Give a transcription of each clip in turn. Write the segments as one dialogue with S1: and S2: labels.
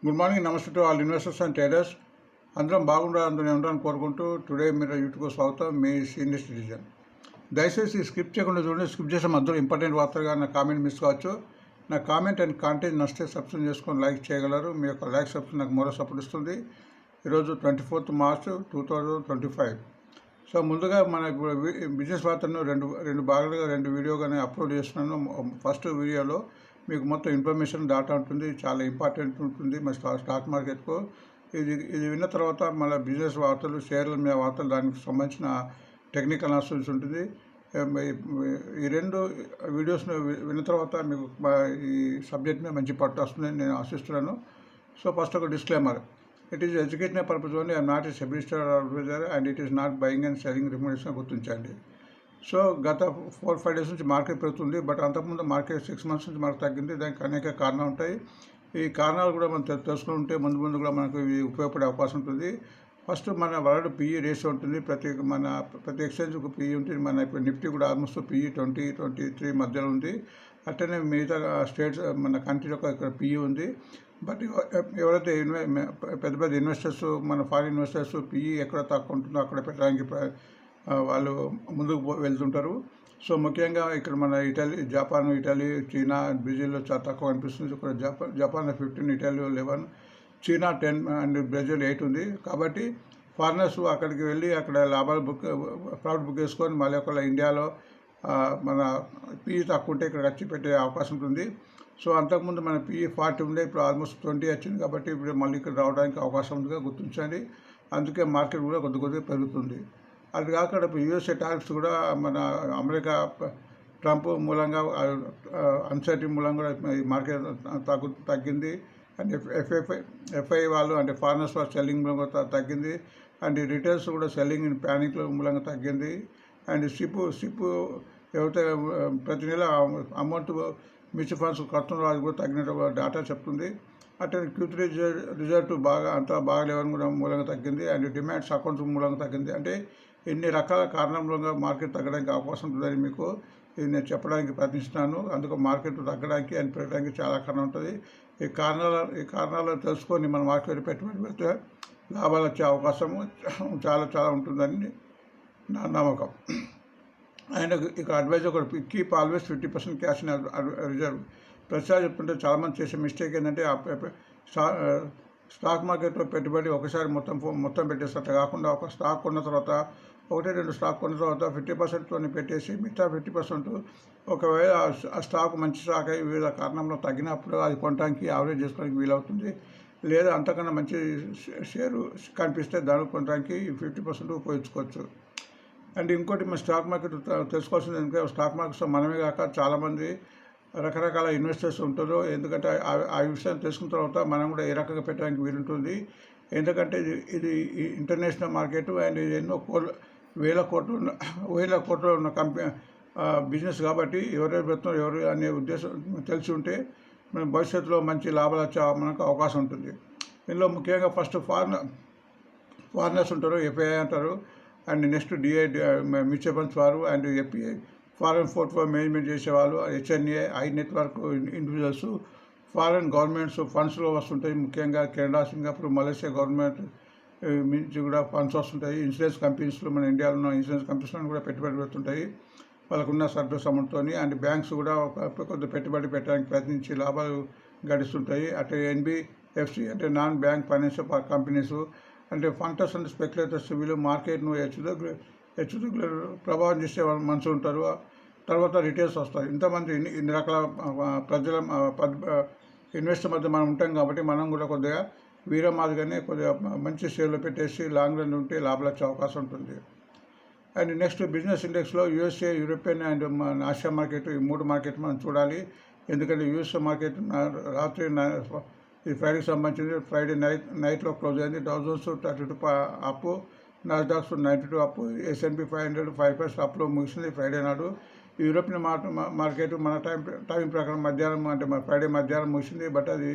S1: Good morning, నమస్తే to all investors and traders. అందరం బాగుండాలని ఉండాలని కోరుకుంటూ టుడే మీరు యూట్యూబ్కి స్వాగతం. మీ సీనియర్ సిటిజన్. దయచేసి స్కిప్ చేయకుండా చూడండి. స్కిప్ చేసే మధ్యలో ఇంపార్టెంట్ వార్తలుగా నా కామెంట్ మిస్ కావచ్చు. నా కామెంట్ అండ్ కాంటెంట్ నచ్చితే సబ్స్క్రైబ్ చేసుకొని లైక్ చేయగలరు. మీ యొక్క లైక్ సబ్స్క్రైబ్ నాకు మరో సపోర్ట్ ఇస్తుంది. ఈరోజు 24th March 2025. సో ముందుగా మన బిజినెస్ వార్తలను రెండు భాగాలుగా రెండు వీడియోగానే అప్లోడ్ చేస్తున్నాను. ఫస్ట్ వీడియోలో మీకు మొత్తం ఇన్ఫర్మేషన్ డాటా ఉంటుంది, చాలా ఇంపార్టెంట్ ఉంటుంది మన స్టాక్ మార్కెట్కు. ఇది విన్న తర్వాత మన బిజినెస్ వార్తలు, షేర్ల మీద వార్తలు, దానికి సంబంధించిన టెక్నికల్ అనాలిసిస్ ఉంటుంది. ఈ రెండు వీడియోస్ను విన్న తర్వాత మీకు ఈ సబ్జెక్ట్ మీద మంచి పట్టు వస్తుందని నేను ఆశిస్తున్నాను. సో ఫస్ట్ ఒక disclaimer. It is educational purpose only. I'm not a SEBI registered advisor and it is not buying and selling recommendation గుర్తించండి. సో గత 4-5 days నుంచి మార్కెట్ పెరుగుతుంది. బట్ అంతకుముందు మార్కెట్ 6 months నుంచి మనకు తగ్గింది. దానికి అనేక కారణాలు ఉంటాయి. ఈ కారణాలు కూడా మనం తెలుసుకుంటే ముందు కూడా మనకు ఇవి ఉపయోగపడే అవకాశం ఉంటుంది. ఫస్ట్ మన వరల్డ్ పిఈ రేషియో ఉంటుంది. ప్రతి ఎక్స్చేంజ్కు పిఈ ఉంటుంది. మన ఇప్పుడు నిఫ్టీ కూడా ఆల్మోస్ట్ పిఈ 20-23 మధ్యలో ఉంది. అట్లనే మిగతా స్టేట్స్ మన కంట్రీ యొక్క ఇక్కడ పిఈ ఉంది. బట్ ఎవరైతే పెద్ద ఇన్వెస్టర్స్, మన ఫారిన్ ఇన్వెస్టర్స్ పిఈ ఎక్కడ తక్కువ ఉంటుందో అక్కడ పెట్టడానికి వాళ్ళు ముందుకు వెళ్తుంటారు. సో ముఖ్యంగా ఇక్కడ మన ఇటలీ, చీనా, బ్రెజిల్లో చాలా తక్కువ అనిపిస్తుంది. ఇక్కడ జపాన్ 15, ఇటలీ 11, చీనా 10 అండ్ బ్రెజిల్ 8 ఉంది. కాబట్టి ఫారినర్స్ అక్కడికి వెళ్ళి అక్కడ లాభాలు ప్రాఫిట్ బుక్ చేసుకొని మళ్ళీ ఒకవేళ ఇండియాలో మన పిఈ తక్కువ ఉంటే ఇక్కడ వచ్చి పెట్టే అవకాశం ఉంటుంది. సో అంతకుముందు మన పిఈ 40 ఉండే, ఇప్పుడు ఆల్మోస్ట్ 20 వచ్చింది. కాబట్టి ఇప్పుడు మళ్ళీ ఇక్కడ రావడానికి అవకాశం ఉందిగా గుర్తించండి. అందుకే మార్కెట్ కూడా కొద్దిగా పెరుగుతుంది. అది కాకుండా ఇప్పుడు యూఎస్ఏ టారిఫ్స్ కూడా మన అమెరికా ట్రంప్ మూలంగా అన్సర్టీ మూలంగా కూడా ఈ మార్కెట్ తగ్గింది. అండ్ ఎఫ్ఐ వాళ్ళు అంటే ఫారినర్స్ వాళ్ళు సెల్లింగ్ మూలంగా తగ్గింది. అండ్ రిటైల్స్ కూడా సెల్లింగ్ ఇన్ ప్యానిక్ మూలంగా తగ్గింది. అండ్ సిప్ ఎవరైతే ప్రతి నెల అమౌంట్ మ్యూచువల్ ఫండ్స్ కడుతున్న వాళ్ళు కూడా తగ్గినట్టు డేటా చెప్తుంది. అట్లా Q3 రిజల్ట్ అంతా బాగాలేవని కూడా మూలంగా తగ్గింది. అండ్ డిమాండ్స్ అకౌంట్స్ మూలంగా తగ్గింది. అంటే ఎన్ని రకాల కారణాల మూలంగా మార్కెట్ తగ్గడానికి అవకాశం ఉంటుందని మీకు ఇది నేను చెప్పడానికి ప్రయత్నిస్తున్నాను. అందుకు మార్కెట్ తగ్గడానికి అండ్ పెరగడానికి చాలా కారణం ఉంటుంది. ఈ కారణాలను తెలుసుకొని మన మార్కెట్ పెట్టుబడి పెడితే లాభాలు వచ్చే అవకాశము చాలా ఉంటుందని నా నమ్మకం. అండ్ ఇక్కడ అడ్వైజ్ ఒకటి, keep always 50% cash in reserve. ప్రతిసారి చెప్తుంటే చాలామంది చేసే మిస్టేక్ ఏంటంటే స్టాక్ మార్కెట్లో పెట్టుబడి ఒకసారి మొత్తం పెట్టేస్తే కాకుండా ఒక స్టాక్ కొన్న తర్వాత 1-2 స్టాక్ కొన్న తర్వాత 50% పెట్టేసి మిగతా 50% ఒకవేళ ఆ స్టాక్ మంచి స్టాక్ అయ్యి వివిధ కారణంలో తగ్గినప్పుడు అది కొనడానికి యావరేజ్ చేసుకోవడానికి వీలవుతుంది. లేదా అంతకన్నా మంచి షేరు కనిపిస్తే దానికి కొనడానికి 50% ఉపయోగించుకోవచ్చు. అండ్ ఇంకోటి మన స్టాక్ మార్కెట్ తెలుసుకోవాల్సింది ఎందుకంటే స్టాక్ మార్కెట్స్లో మనమే కాక చాలామంది రకరకాల ఇన్వెస్టర్స్ ఉంటారు. ఎందుకంటే ఆ విషయాన్ని తెలుసుకున్న తర్వాత మనం కూడా ఏ రకంగా పెట్టడానికి వీలుంటుంది. ఎందుకంటే ఇది ఇంటర్నేషనల్ మార్కెట్ అండ్ ఇది ఎన్నో వేల కోట్లు ఉన్న బిజినెస్. కాబట్టి ఎవరు అనే ఉద్దేశం తెలిసి ఉంటే మన భవిష్యత్తులో మంచి లాభాలు వచ్చే మనకు అవకాశం ఉంటుంది. ఇందులో ముఖ్యంగా ఫస్ట్ ఫారినర్స్ ఉంటారు, ఎఫ్ఐఐ అంటారు. And next DI mutual funds వారు, and FPI foreign portfolio management చేసేవాళ్ళు, HNA high network individuals, foreign governments ఫండ్స్లో వస్తుంటాయి. ముఖ్యంగా కెనడా, సింగపూర్, మలేషియా గవర్నమెంట్ నుంచి కూడా ఫండ్స్ వస్తుంటాయి. ఇన్సూరెన్స్ కంపెనీస్లో మన ఇండియాలో ఉన్న ఇన్సూరెన్స్ కంపెనీస్లో కూడా పెట్టుబడి పెడుతుంటాయి వాళ్ళకున్న సర్వీస్ అమౌంట్తో. అండ్ బ్యాంక్స్ కూడా కొంత పెట్టుబడి పెట్టడానికి ప్రయత్నించి లాభాలు గడిస్తుంటాయి. అటు ఎన్బిఎఫ్సి అంటే నాన్ బ్యాంక్ ఫైనాన్షియల్ కంపెనీస్ అంటే ఫండర్స్ అండ్ స్పెక్యులేటర్స్ వీళ్ళు మార్కెట్ను హెచ్చుతగ్గులు ప్రభావం చేసే మనుషులు ఉంటారు. తర్వాత రిటైల్స్ వస్తారు. ఇంతమంది ఇన్ని రకాల ప్రజల ఇన్వెస్టర్ మధ్య మనం ఉంటాం. కాబట్టి మనం కూడా కొద్దిగా మాదిరిగానే కొద్దిగా మంచి షేర్లు పెట్టేసి లాంగ్ రన్ ఉంటే లాభాలు వచ్చే అవకాశం ఉంటుంది. అండ్ నెక్స్ట్ బిజినెస్ ఇండెక్స్లో USA, European and Asia market, ఈ 3 మార్కెట్ మనం చూడాలి. ఎందుకంటే యూఎస్ఏ మార్కెట్ రాత్రి ఈ ఫ్రైడేకి సంబంధించింది. ఫ్రైడే నైట్లో క్లోజ్ అయింది. Dow Jones 32 up, Nasdaqs 92 up, S&P 500 5% అప్లో ముగిసింది ఫ్రైడే నాడు. యూరోపియన్ మార్కెట్ మన టైం ప్రకారం మధ్యాహ్నం అంటే ఫ్రైడే మధ్యాహ్నం ముగిసింది. బట్ అది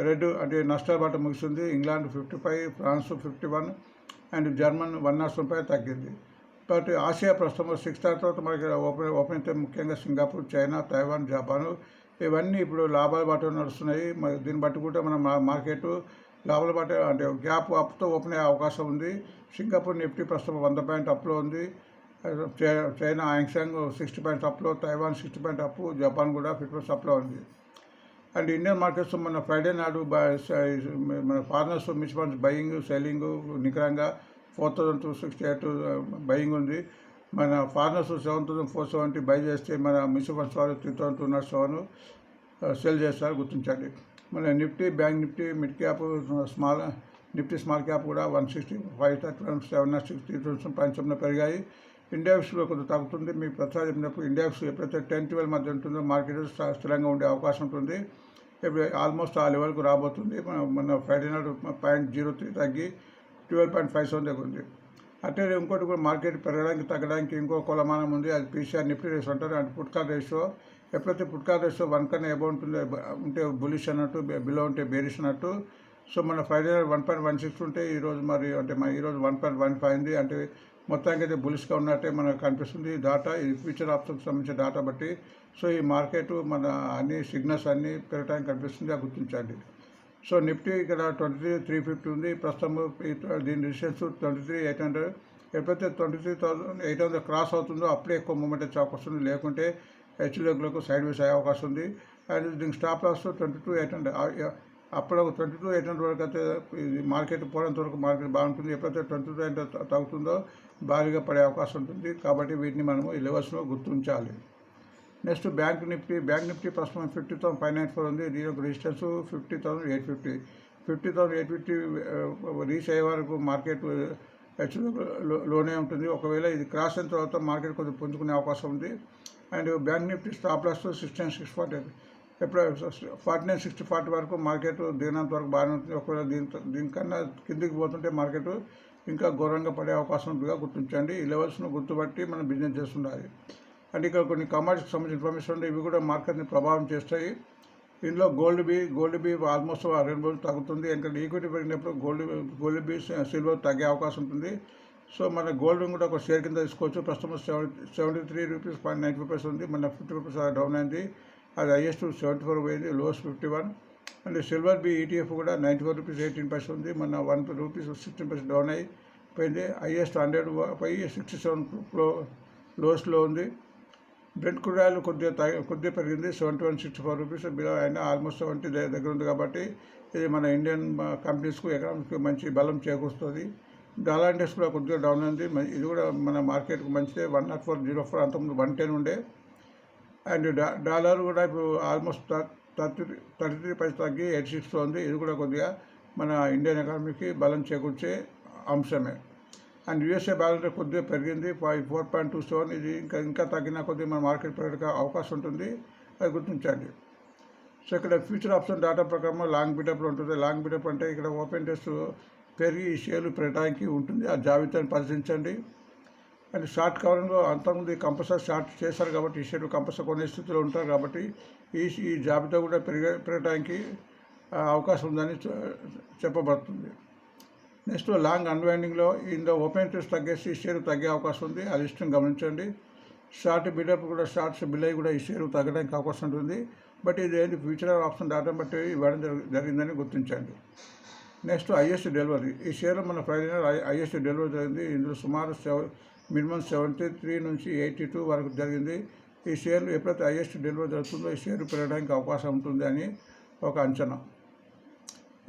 S1: రెడ్ అంటే నష్టాల బాట ముగిసింది. ఇంగ్లాండ్ 55, ఫ్రాన్స్ 51 అండ్ జర్మన్ 105 తగ్గింది. బట్ ఆసియా ప్రస్తుతం 6 తర్వాత మనకి ఓపెన్ అయితే ముఖ్యంగా సింగపూర్, చైనా, తైవాన్, జపాన్ ఇవన్నీ ఇప్పుడు లాభాల బాట నడుస్తున్నాయి. మరి దీన్ని బట్టి కూడా మన మార్కెట్ లాభాల బాట అంటే గ్యాప్ అప్తో ఓపెన్ అయ్యే అవకాశం ఉంది. సింగపూర్ నిఫ్టీ ప్రస్తుతం 100 పాయింట్ అప్లో ఉంది. చైనా హాంగ్సెంగ్ 60 పాయింట్స్ అప్లో, తైవాన్ 60 పాయింట్ అప్, జపాన్ కూడా 50 అప్లో ఉంది. అండ్ ఇండియన్ మార్కెట్స్ మన ఫ్రైడే నాడు మన foreigners mutual funds buying selling నికరంగా 4,268 బయింగ్ ఉంది. మన ఫారినర్స్ 7,470 బై చేస్తే మన మ్యూచువల్ ఫండ్స్ వాళ్ళు 3,207 సెల్ చేస్తారు, గుర్తించండి. మన Nifty, bank Nifty, mid cap, Nifty small cap కూడా 165.7 పాయింట్స్ పెరిగాయి. ఇండెక్స్లో కొంచెం తగ్గుతుంది. మీకు ప్రతిసారి చెప్పినప్పుడు ఇండెక్స్ ఎప్పుడైతే 10-12 మధ్య ఉంటుందో మార్కెట్ స్థిరంగా ఉండే అవకాశం ఉంటుంది. ఇప్పుడు ఆల్మోస్ట్ ఆ లెవెల్కు రాబోతుంది. మన ఫ్రైడే నాడు 0.03 తగ్గి 12.57 దగ్గర ఉంది. అంటే ఇంకోటి కూడా మార్కెట్ పెరగడానికి తగ్గడానికి ఇంకో కొలమానం ఉంది. అది పీసీఆర్ నిఫ్టీ రేషియో అంటారు. అంటే పుట్కాల్ రేషియో. ఎప్పుడైతే పుట్కాల్ రేషియో 1 కన్నా అబౌవ్ ఉంటుందో ఉంటే బులిష్ అన్నట్టు, బిలో ఉంటే బేరిష్ అన్నట్టు. సో మన ఫ్రైడే 1.16 ఉంటే ఈరోజు ఈరోజు 1.15 అయింది. అంటే మొత్తానికి అయితే బులిష్గా ఉన్నట్టే మనకు కనిపిస్తుంది. డాటా ఇది ఫ్యూచర్ ఆప్షన్కి సంబంధించిన డాటా బట్టి. సో ఈ మార్కెట్ మన అన్ని సిగ్నల్స్ అన్నీ పెరగడానికి కనిపిస్తుంది, అది గుర్తించండి. సో నిఫ్టీ ఇక్కడ 23,350 ఉంది ప్రస్తుతం. దీని డిస్టెన్స్ 23,800. ఎప్పుడైతే 23,800 క్రాస్ అవుతుందో అప్పుడే ఎక్కువ మూమెంట్ వచ్చే అవకాశం ఉంది. లేకుంటే హెచ్లెగ్లకు సైడ్ వేస్ అయ్యే అవకాశం ఉంది. అండ్ దీనికి స్టాప్ లాస్ 22,800. అప్పుడు 22,800 వరకు అయితే ఇది మార్కెట్ పోయినంత వరకు మార్కెట్ బాగుంటుంది. ఎప్పుడైతే 22,800 తగ్గుతుందో భారీగా పడే అవకాశం ఉంటుంది. కాబట్టి వీటిని మనము ఈ లెవెల్స్లో గుర్తించాలి. నెక్స్ట్ బ్యాంక్ నిఫ్టీ ప్రస్తుతం 50,594 ఉంది. దీని యొక్క రెసిస్టెన్స్ 50,850. 50,850 రీచ్ అయ్యే వరకు మార్కెట్ లోనే ఉంటుంది. ఒకవేళ ఇది క్రాస్ అయిన తర్వాత మార్కెట్ కొంచెం పుంజుకునే అవకాశం ఉంది. And bank Nifty stop loss 16,640. ఎప్పుడు 49,640 వరకు మార్కెట్ దిగినంత వరకు బాగానే ఉంటుంది. ఒకవేళ దీనికన్నా కిందికి పోతుంటే మార్కెట్ ఇంకా ఘోరంగా పడే అవకాశం ఉంటుందిగా గుర్తించండి. ఈ లెవెల్స్ను గుర్తుపట్టి మనం బిజినెస్ చేస్తుండాలి. అండ్ ఇక్కడ కొన్ని కమాడిటీకి సంబంధించిన ఇన్ఫర్మేషన్ ఉంది. ఇవి కూడా మార్కెట్ని ప్రభావం చేస్తాయి. ఇందులో గోల్డ్ బీ ఆల్మోస్ట్ 2 రోజులు తగ్గుతుంది. ఎందుకంటే ఈక్విటీ పెరిగినప్పుడు గోల్డ్ బీ సిల్వర్ తగ్గే అవకాశం ఉంటుంది. సో మన గోల్డ్ కూడా ఒక షేర్ కింద తీసుకోవచ్చు. ప్రస్తుతం 73 రూపీస్ 95 ఉంది. మన 50 రూపీస్ డౌన్ అయింది. అది హైయెస్ట్ 74 పోయింది, lows 51. And silver B ETF కూడా 94 రూపీస్ 18 ఉంది. మన 1 రూపీస్ 16 డౌన్ అయిపోయింది. హైయెస్ట్ 100 పోయి 67 లోస్లో ఉంది. బ్రెంట్ క్రూడ్ ఆయిల్ కొద్దిగా పెరిగింది, 71.64 రూపీస్ బిలో అయినా ఆల్మోస్ట్ 70 దగ్గర ఉంది. కాబట్టి ఇది మన ఇండియన్ కంపెనీస్కు ఎకనామిక్స్కి మంచి బలం చేకూరుస్తుంది. డాలర్ ఇండెక్స్ కూడా కొద్దిగా డౌన్ ఉంది. ఇది కూడా మన మార్కెట్కు మంచిదే. 104.04 అంతకుముందు 110 ఉండే. అండ్ డాలర్ కూడా ఇప్పుడు ఆల్మోస్ట్ 33 పైసలు తగ్గి 86 ఉంది. ఇది కూడా కొద్దిగా మన ఇండియన్ ఎకానమీకి బలం చేకూర్చే అంశమే. అండ్ యూఎస్ఏ బ్యాలెన్స్ కొద్దిగా పెరిగింది 4.27. ఇది ఇంకా తగ్గిన కొద్దిగా మన మార్కెట్ పెరగడానికి అవకాశం ఉంటుంది, అది గుర్తించండి. సో ఇక్కడ ఫ్యూచర్ ఆప్షన్ డేటా ప్రకారం లాంగ్ బిటప్లో ఉంటుంది. లాంగ్ బిటప్ అంటే ఇక్కడ ఓపెన్ టెస్ట్ పెరిగి ఈ షేర్లు పెరగడానికి ఉంటుంది. ఆ జాబితాను పరిశీలించండి. అండ్ షార్ట్ కవరింగ్లో అంతకుముందు కంపల్సరీ షార్ట్ చేశారు కాబట్టి ఈ షేర్లు కంపల్సరీ కొనే స్థితిలో ఉంటారు. కాబట్టి ఈ జాబితా కూడా పెరగడానికి అవకాశం ఉందని చెప్పబడుతుంది. నెక్స్ట్ లాంగ్ అన్వైండింగ్లో ఇందులో ఓపెన్ టెస్ట్ తగ్గేసి ఈ షేర్ తగ్గే అవకాశం ఉంది, అది ఇష్టం గమనించండి. షార్ట్ బిల్డప్ కూడా షార్ట్స్ బిల్ అయ్యి కూడా ఈ షేర్ తగ్గడానికి అవకాశం ఉంటుంది. బట్ ఇది ఏంటి ఫ్యూచర్ ఆప్షన్ డాటా బట్టి ఇవ్వడం జరిగిందని గుర్తించండి. Next highest delivery. ఈ షేర్ మన ఫ్రైడే హైయెస్ట్ డెలివరీ జరిగింది. ఇందులో సుమారు మినిమం 73 నుంచి 82 వరకు జరిగింది. ఈ షేర్లు ఎప్పుడైతే హైయెస్ట్ డెలివరీ జరుగుతుందో ఈ షేర్ పెరగడానికి అవకాశం ఉంటుంది అని ఒక అంచనా.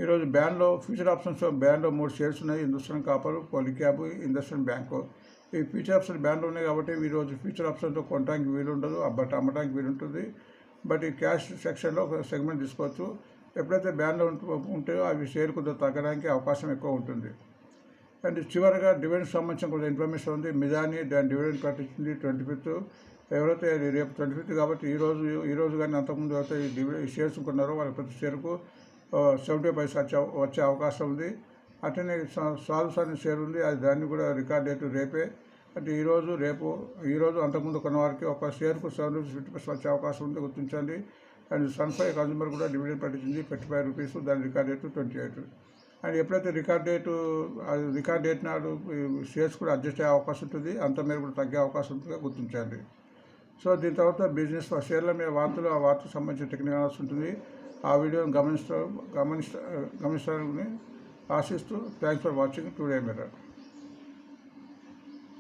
S1: ఈరోజు బ్యాన్లో ఫ్యూచర్ ఆప్షన్స్ బ్యాన్లో 3 షేర్స్ ఉన్నాయి. Hindustan copper, Polycab, IndusInd bank. ఈ ఫ్యూచర్ ఆప్షన్ బ్యాన్లో ఉన్నాయి కాబట్టి ఈరోజు ఫ్యూచర్ ఆప్షన్తో కొనడానికి వీలు ఉండదు, బట్ అమ్మడానికి వీలు ఉంటుంది. బట్ ఈ క్యాష్ సెక్షన్లో ఒక సెగ్మెంట్ తీసుకోవచ్చు. ఎప్పుడైతే బ్యాన్లో ఉంటాయో అవి షేర్ కొద్దిగా తగ్గడానికి అవకాశం ఎక్కువ ఉంటుంది. అండ్ చివరిగా డివిడెండ్ సంబంధించిన కొంచెం ఇన్ఫర్మేషన్ ఉంది. మిజాని దాని డివిడెండ్ ప్రకటించింది 25th. ఎవరైతే రేపు 25th కాబట్టి ఈరోజు కానీ అంతకుముందు ఎవరైతే ఈ షేర్స్ కొన్నారో వాళ్ళ ప్రతి షేర్కు 70 పైసలు వచ్చే అవకాశం ఉంది. అట్లనే సాల్వ్స్ అనే షేర్ ఉంది, అది దాన్ని కూడా రికార్డ్ డేట్ రేపే. అంటే ఈరోజు అంతకుముందు కొన్న వారికి ఒక షేర్కు 7.50 రూపీస్ వచ్చే అవకాశం ఉంది, గుర్తించండి. అండ్ సన్ఫై కన్జ్యూమర్ కూడా డివిడెండ్ ప్రకటించింది 55 రూపీస్, దాని రికార్డ్ డేట్ 28. అండ్ ఎప్పుడైతే రికార్డ్ డేట్ నాడు షేర్స్ కూడా అడ్జస్ట్ అయ్యే అవకాశం ఉంటుంది, అంత మేర కూడా తగ్గే అవకాశం ఉంటుందిగా గుర్తించండి. సో దీని తర్వాత బిజినెస్ షేర్ల మీద వార్తలు, ఆ వార్తకు సంబంధించిన టెక్నికల్ అనాలిసిస్ ఉంటుంది. ఆ వీడియోని గమనిస్తారని ఆశిస్తూ thanks for watching today mirror.